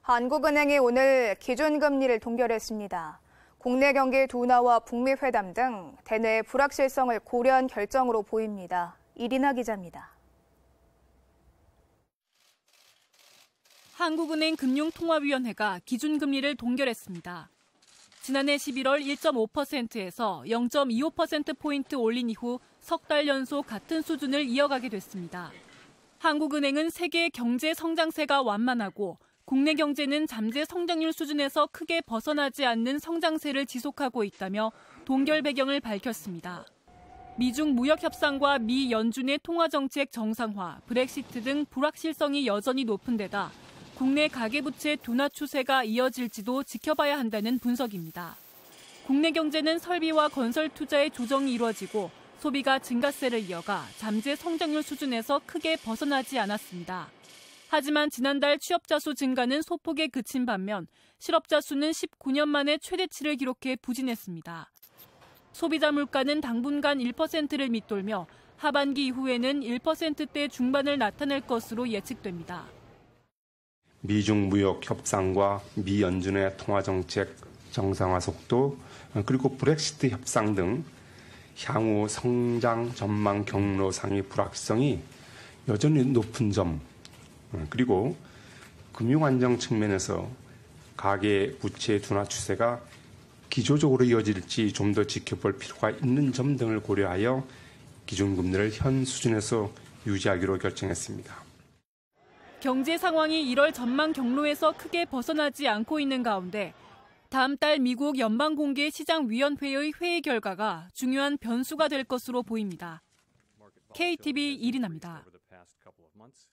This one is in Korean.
한국은행이 오늘 기준금리를 동결했습니다. 국내 경기 둔화와 북미 회담 등 대내 불확실성을 고려한 결정으로 보입니다. 이리나 기자입니다. 한국은행 금융통화위원회가 기준금리를 동결했습니다. 지난해 11월 1.5%에서 0.25%포인트 올린 이후 석 달 연속 같은 수준을 이어가게 됐습니다. 한국은행은 세계 경제 성장세가 완만하고 국내 경제는 잠재 성장률 수준에서 크게 벗어나지 않는 성장세를 지속하고 있다며 동결 배경을 밝혔습니다. 미중 무역 협상과 미 연준의 통화정책 정상화, 브렉시트 등 불확실성이 여전히 높은 데다 국내 가계부채 둔화 추세가 이어질지도 지켜봐야 한다는 분석입니다. 국내 경제는 설비와 건설 투자의 조정이 이루어지고 소비가 증가세를 이어가 잠재 성장률 수준에서 크게 벗어나지 않았습니다. 하지만 지난달 취업자 수 증가는 소폭에 그친 반면 실업자 수는 19년 만에 최대치를 기록해 부진했습니다. 소비자 물가는 당분간 1%를 밑돌며 하반기 이후에는 1%대 중반을 나타낼 것으로 예측됩니다. 미중 무역 협상과 미 연준의 통화정책 정상화 속도, 그리고 브렉시트 협상 등 향후 성장 전망 경로상의 불확실성이 여전히 높은 점, 그리고 금융안정 측면에서 가계 부채 둔화 추세가 기조적으로 이어질지 좀 더 지켜볼 필요가 있는 점 등을 고려하여 기준금리를 현 수준에서 유지하기로 결정했습니다. 경제 상황이 1월 전망 경로에서 크게 벗어나지 않고 있는 가운데 다음 달 미국 연방공개시장위원회의 회의 결과가 중요한 변수가 될 것으로 보입니다. KTV 이리나입니다.